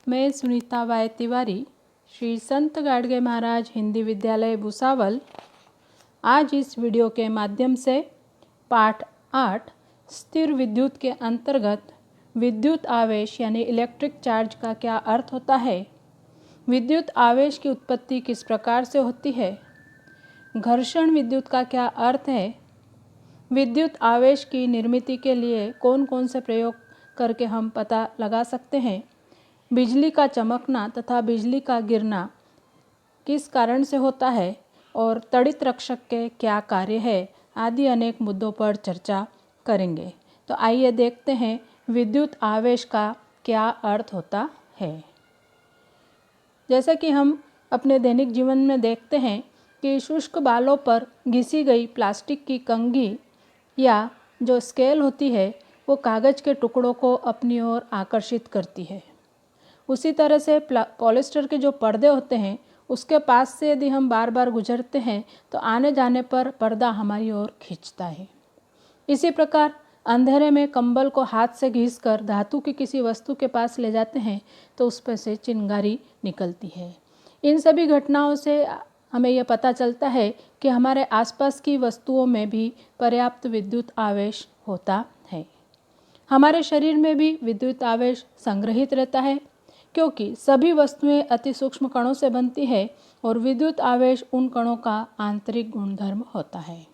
मैं सुनीता वाय तिवारी, श्री संत गाडगे महाराज हिंदी विद्यालय भुसावल, आज इस वीडियो के माध्यम से पाठ 8 स्थिर विद्युत के अंतर्गत विद्युत आवेश यानी इलेक्ट्रिक चार्ज का क्या अर्थ होता है, विद्युत आवेश की उत्पत्ति किस प्रकार से होती है, घर्षण विद्युत का क्या अर्थ है, विद्युत आवेश की निर्मिति के लिए कौन कौन से प्रयोग करके हम पता लगा सकते हैं, बिजली का चमकना तथा बिजली का गिरना किस कारण से होता है और तड़ित रक्षक के क्या कार्य है आदि अनेक मुद्दों पर चर्चा करेंगे। तो आइए देखते हैं विद्युत आवेश का क्या अर्थ होता है। जैसा कि हम अपने दैनिक जीवन में देखते हैं कि शुष्क बालों पर घिसी गई प्लास्टिक की कंघी या जो स्केल होती है वो कागज़ के टुकड़ों को अपनी ओर आकर्षित करती है। उसी तरह से पॉलिस्टर के जो पर्दे होते हैं उसके पास से यदि हम बार बार गुजरते हैं तो आने जाने पर पर्दा हमारी ओर खींचता है। इसी प्रकार अंधेरे में कंबल को हाथ से घिसकर धातु की किसी वस्तु के पास ले जाते हैं तो उस पर से चिंगारी निकलती है। इन सभी घटनाओं से हमें यह पता चलता है कि हमारे आसपास की वस्तुओं में भी पर्याप्त विद्युत आवेश होता है। हमारे शरीर में भी विद्युत आवेश संग्रहित रहता है क्योंकि सभी वस्तुएं अति सूक्ष्म कणों से बनती है और विद्युत आवेश उन कणों का आंतरिक गुणधर्म होता है।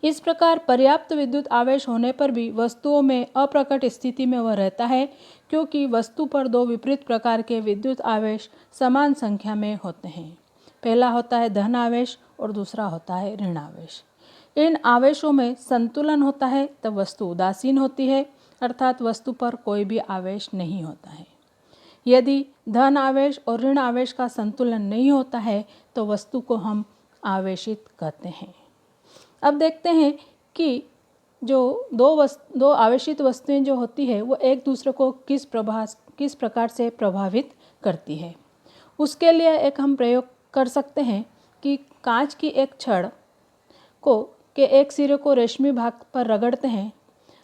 इस प्रकार पर्याप्त विद्युत आवेश होने पर भी वस्तुओं में अप्रकट स्थिति में वह रहता है क्योंकि वस्तु पर दो विपरीत प्रकार के विद्युत आवेश समान संख्या में होते हैं। पहला होता है धन आवेश और दूसरा होता है ऋण आवेश। इन आवेशों में संतुलन होता है तब वस्तु उदासीन होती है, अर्थात वस्तु पर कोई भी आवेश नहीं होता है। यदि धन आवेश और ऋण आवेश का संतुलन नहीं होता है तो वस्तु को हम आवेशित कहते हैं। अब देखते हैं कि जो दो आवेशित वस्तुएं जो होती है वो एक दूसरे को किस प्रकार से प्रभावित करती है। उसके लिए एक हम प्रयोग कर सकते हैं कि कांच की एक छड़ के एक सिरे को रेशमी भाग पर रगड़ते हैं।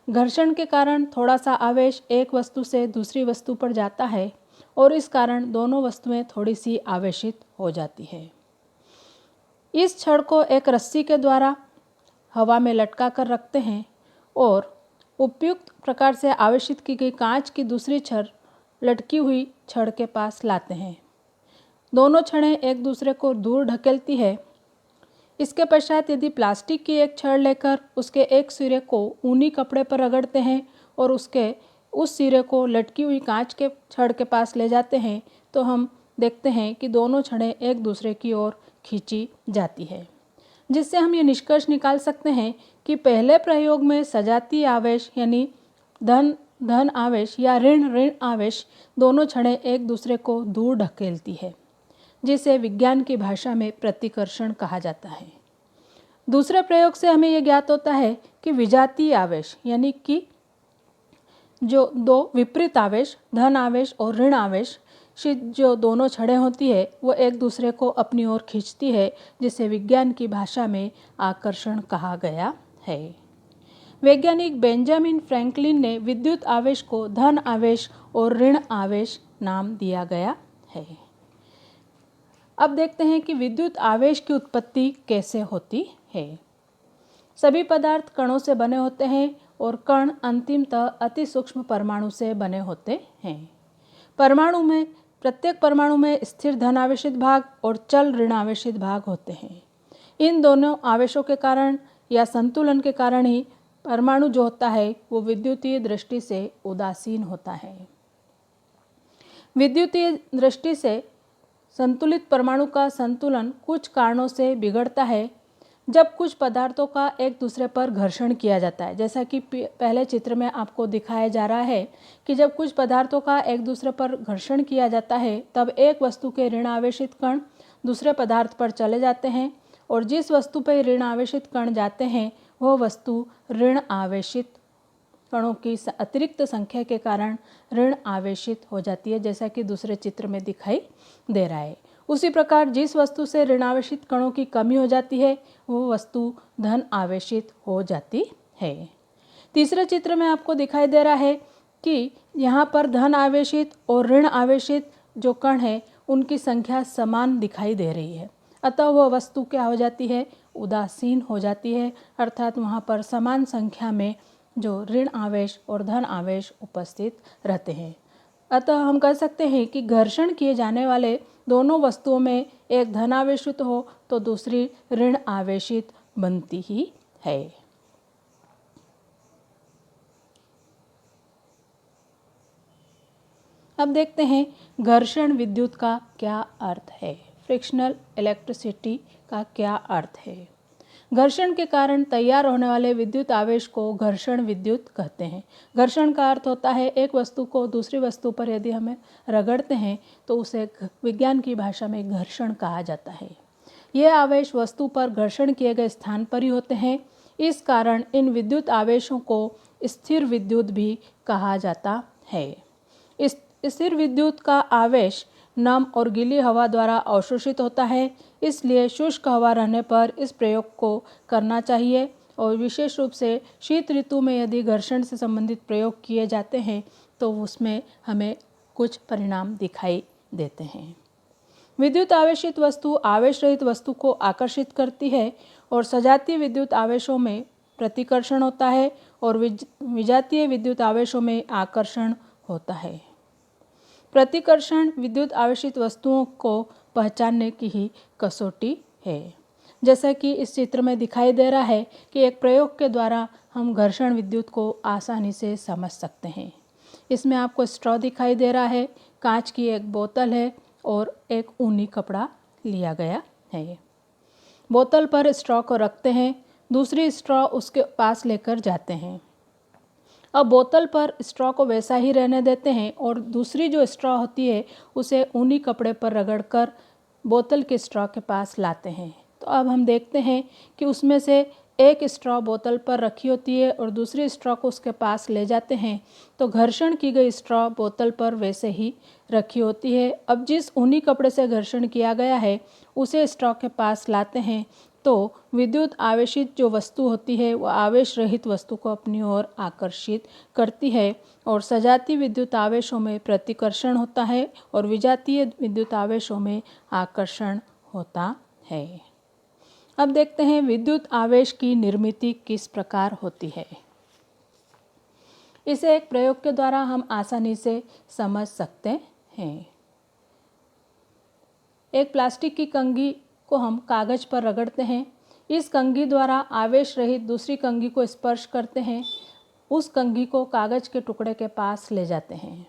घर्षण के कारण थोड़ा सा आवेश एक वस्तु से दूसरी वस्तु पर जाता है और इस कारण दोनों वस्तुएं थोड़ी सी आवेशित हो जाती है। इस छड़ को एक रस्सी के द्वारा हवा में लटका कर रखते हैं और उपयुक्त प्रकार से आवेशित की गई कांच की दूसरी छड़ लटकी हुई छड़ के पास लाते हैं। दोनों छड़ें एक दूसरे को दूर ढकेलती है। इसके पश्चात यदि प्लास्टिक की एक छड़ लेकर उसके एक सिरे को ऊनी कपड़े पर रगड़ते हैं और उस सिरे को लटकी हुई कांच के छड़ के पास ले जाते हैं तो हम देखते हैं कि दोनों छड़ें एक दूसरे की ओर खींची जाती है, जिससे हम ये निष्कर्ष निकाल सकते हैं कि पहले प्रयोग में सजातीय आवेश यानी धन आवेश या ऋण आवेश दोनों छड़ें एक दूसरे को दूर ढकेलती है, जिसे विज्ञान की भाषा में प्रतिकर्षण कहा जाता है। दूसरे प्रयोग से हमें यह ज्ञात होता है कि विजातीय आवेश यानी कि जो दो विपरीत आवेश धन आवेश और ऋण आवेश जो दोनों छड़ें होती है वो एक दूसरे को अपनी ओर खींचती है, जिसे विज्ञान की भाषा में आकर्षण कहा गया है। वैज्ञानिक बेंजामिन फ्रैंकलिन ने विद्युत आवेश को धन आवेश और ऋण आवेश नाम दिया गया है। अब देखते हैं कि विद्युत आवेश की उत्पत्ति कैसे होती है। सभी पदार्थ कणों से बने होते हैं और कण अंतिमतः अति सूक्ष्म परमाणु से बने होते हैं। प्रत्येक परमाणु में स्थिर धन आवेशित भाग और चल ऋण आवेशित भाग होते हैं। इन दोनों आवेशों के कारण या संतुलन के कारण ही परमाणु जो होता है वो विद्युतीय दृष्टि से उदासीन होता है। विद्युतीय दृष्टि से संतुलित परमाणु का संतुलन कुछ कारणों से बिगड़ता है जब कुछ पदार्थों का एक दूसरे पर घर्षण किया जाता है। जैसा कि पहले चित्र में आपको दिखाया जा रहा है कि जब कुछ पदार्थों का एक दूसरे पर घर्षण किया जाता है तब एक वस्तु के ऋण आवेशित कण दूसरे पदार्थ पर चले जाते हैं और जिस वस्तु पर ऋण आवेशित कण जाते हैं वह वस्तु ऋण आवेशित कणों की अतिरिक्त संख्या के कारण ऋण आवेशित हो जाती है, जैसा कि दूसरे चित्र में दिखाई दे रहा है। उसी प्रकार जिस वस्तु से ऋण आवेशित कणों की कमी हो जाती है वो वस्तु धन आवेशित हो जाती है। तीसरे चित्र में आपको दिखाई दे रहा है कि यहाँ पर धन आवेशित और ऋण आवेशित जो कण है उनकी संख्या समान दिखाई दे रही है, अतः वह वस्तु क्या हो जाती है, उदासीन हो जाती है, अर्थात वहाँ पर समान संख्या में जो ऋण आवेश और धन आवेश उपस्थित रहते हैं। अतः हम कह सकते हैं कि घर्षण किए जाने वाले दोनों वस्तुओं में एक धन आवेशित हो तो दूसरी ऋण आवेशित बनती ही है। अब देखते हैं घर्षण विद्युत का क्या अर्थ है, फ्रिक्शनल इलेक्ट्रिसिटी का क्या अर्थ है। घर्षण के कारण तैयार होने वाले विद्युत आवेश को घर्षण विद्युत कहते हैं। घर्षण का अर्थ होता है एक वस्तु को दूसरी वस्तु पर यदि हमें रगड़ते हैं तो उसे विज्ञान की भाषा में घर्षण कहा जाता है। ये आवेश वस्तु पर घर्षण किए गए स्थान पर ही होते हैं, इस कारण इन विद्युत आवेशों को स्थिर विद्युत भी कहा जाता है। इस स्थिर विद्युत का आवेश नम और गीली हवा द्वारा अवशोषित होता है, इसलिए शुष्क हवा रहने पर इस प्रयोग को करना चाहिए और विशेष रूप से शीत ऋतु में यदि घर्षण से संबंधित प्रयोग किए जाते हैं तो उसमें हमें कुछ परिणाम दिखाई देते हैं। विद्युत आवेशित वस्तु आवेश रहित वस्तु को आकर्षित करती है और सजातीय विद्युत आवेशों में प्रतिकर्षण होता है और विजातीय विद्युत आवेशों में आकर्षण होता है। प्रतिकर्षण विद्युत आवेशित वस्तुओं को पहचानने की ही कसौटी है। जैसा कि इस चित्र में दिखाई दे रहा है कि एक प्रयोग के द्वारा हम घर्षण विद्युत को आसानी से समझ सकते हैं। इसमें आपको स्ट्रॉ दिखाई दे रहा है, कांच की एक बोतल है और एक ऊनी कपड़ा लिया गया है। बोतल पर स्ट्रॉ को रखते हैं, दूसरी स्ट्रॉ उसके पास लेकर जाते हैं। अब बोतल पर स्ट्रॉ को वैसा ही रहने देते हैं और दूसरी जो स्ट्रॉ होती है उसे ऊनी कपड़े पर रगड़कर बोतल के स्ट्रॉ के पास लाते हैं। तो अब हम देखते हैं कि उसमें से एक स्ट्रॉ बोतल पर रखी होती है और दूसरी स्ट्रॉ को उसके पास ले जाते हैं तो घर्षण की गई स्ट्रॉ बोतल पर वैसे ही रखी होती है। अब जिस ऊनी कपड़े से घर्षण किया गया है उसे स्ट्रॉ के पास लाते हैं तो विद्युत आवेशित जो वस्तु होती है वह आवेश रहित वस्तु को अपनी ओर आकर्षित करती है और सजातीय विद्युत आवेशों में प्रतिकर्षण होता है और विजातीय विद्युत आवेशों में आकर्षण होता है। अब देखते हैं विद्युत आवेश की निर्मिति किस प्रकार होती है। इसे एक प्रयोग के द्वारा हम आसानी से समझ सकते हैं। एक प्लास्टिक की कंघी को हम कागज पर रगड़ते हैं, इस कंघी द्वारा आवेश रहित दूसरी कंघी को स्पर्श करते हैं, उस कंघी को कागज के टुकड़े के पास ले जाते हैं।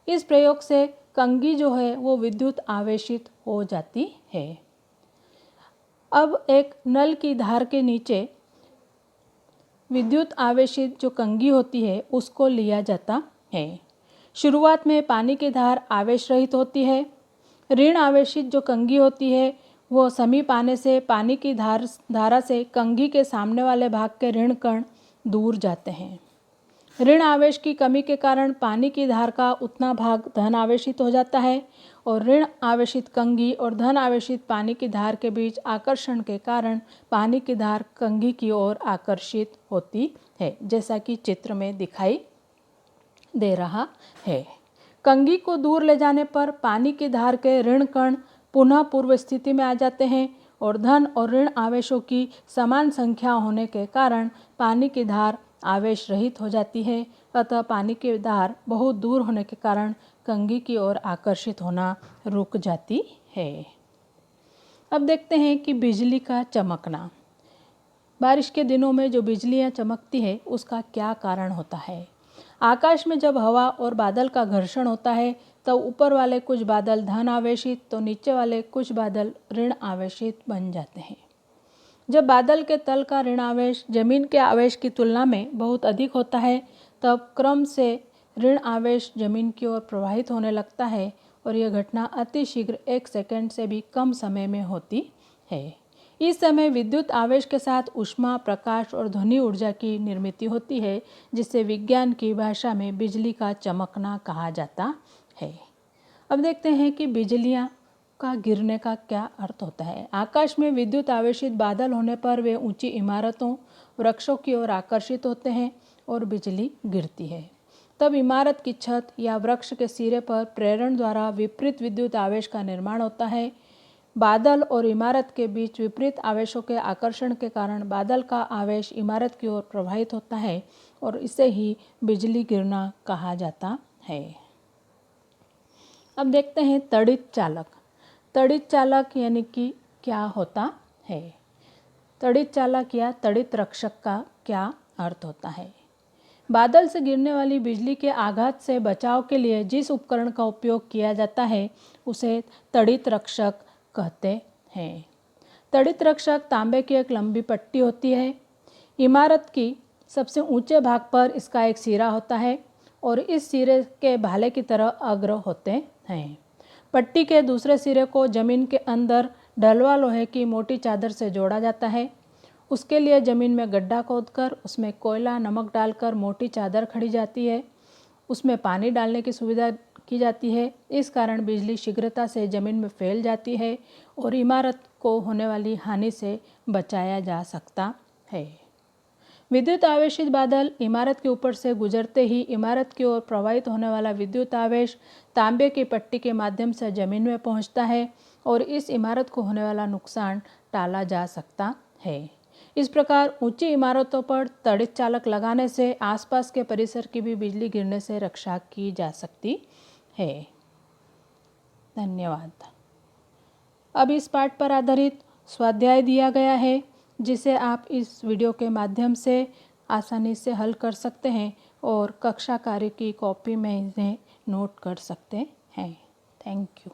इस प्रयोग से कंघी जो है वो विद्युत आवेशित हो जाती है। अब एक नल की धार के नीचे विद्युत आवेशित जो कंघी होती है उसको लिया जाता है। शुरुआत में पानी की धार आवेश रहित होती है। ऋण आवेशित जो कंघी होती है वो समीप आने से पानी की धारा से कंघी के सामने वाले भाग के ऋण कण दूर जाते हैं। ऋण आवेश की कमी के कारण पानी की धार का उतना भाग धन आवेशित हो जाता है और ऋण आवेशित कंघी और धन आवेशित पानी की धार के बीच आकर्षण के कारण पानी की धार कंघी की ओर आकर्षित होती है, जैसा कि चित्र में दिखाई दे रहा है। कंघी को दूर ले जाने पर पानी की धार के ऋण कण पुनः पूर्व स्थिति में आ जाते हैं और धन और ऋण आवेशों की समान संख्या होने के कारण पानी की धार आवेश रहित हो जाती है। अतः पानी की धार बहुत दूर होने के कारण कंघी की ओर आकर्षित होना रुक जाती है। अब देखते हैं कि बिजली का चमकना। बारिश के दिनों में जो बिजलियाँ चमकती है उसका क्या कारण होता है। आकाश में जब हवा और बादल का घर्षण होता है तब ऊपर वाले कुछ बादल धन आवेशित तो नीचे वाले कुछ बादल ऋण आवेशित बन जाते हैं। जब बादल के तल का ऋण आवेश जमीन के आवेश की तुलना में बहुत अधिक होता है तब क्रम से ऋण आवेश जमीन की ओर प्रवाहित होने लगता है और यह घटना अतिशीघ्र 1 सेकंड से भी कम समय में होती है। इस समय विद्युत आवेश के साथ ऊष्मा, प्रकाश और ध्वनि ऊर्जा की निर्मित होती है, जिसे विज्ञान की भाषा में बिजली का चमकना कहा जाता है। अब देखते हैं कि बिजलियाँ का गिरने का क्या अर्थ होता है। आकाश में विद्युत आवेशित बादल होने पर वे ऊंची इमारतों, वृक्षों की ओर आकर्षित होते हैं और बिजली गिरती है। तब इमारत की छत या वृक्ष के सिरे पर प्रेरण द्वारा विपरीत विद्युत आवेश का निर्माण होता है। बादल और इमारत के बीच विपरीत आवेशों के आकर्षण के कारण बादल का आवेश इमारत की ओर प्रवाहित होता है और इसे ही बिजली गिरना कहा जाता है। अब देखते हैं तड़ित चालक। तड़ित चालक यानी कि क्या होता है? तड़ित चालक या तड़ित रक्षक का क्या अर्थ होता है? बादल से गिरने वाली बिजली के आघात से बचाव के लिए जिस उपकरण का उपयोग किया जाता है उसे तड़ित रक्षक कहते हैं। तड़ित रक्षक तांबे की एक लंबी पट्टी होती है। इमारत की सबसे ऊंचे भाग पर इसका एक सिरा होता है और इस सिरे के भाले की तरह अग्र होते हैं। पट्टी के दूसरे सिरे को जमीन के अंदर ढलवा लोहे की मोटी चादर से जोड़ा जाता है। उसके लिए ज़मीन में गड्ढा खोदकर उसमें कोयला नमक डालकर मोटी चादर खड़ी जाती है। उसमें पानी डालने की सुविधा की जाती है। इस कारण बिजली शीघ्रता से ज़मीन में फैल जाती है और इमारत को होने वाली हानि से बचाया जा सकता है। विद्युत आवेशित बादल इमारत के ऊपर से गुजरते ही इमारत की ओर प्रवाहित होने वाला विद्युत आवेश तांबे की पट्टी के माध्यम से ज़मीन में पहुंचता है और इस इमारत को होने वाला नुकसान टाला जा सकता है। इस प्रकार ऊंची इमारतों पर तड़ित चालक लगाने से आसपास के परिसर की भी बिजली गिरने से रक्षा की जा सकती है। धन्यवाद। अब इस पाठ पर आधारित स्वाध्याय दिया गया है जिसे आप इस वीडियो के माध्यम से आसानी से हल कर सकते हैं और कक्षा कार्य की कॉपी में इन्हें नोट कर सकते हैं। Thank you.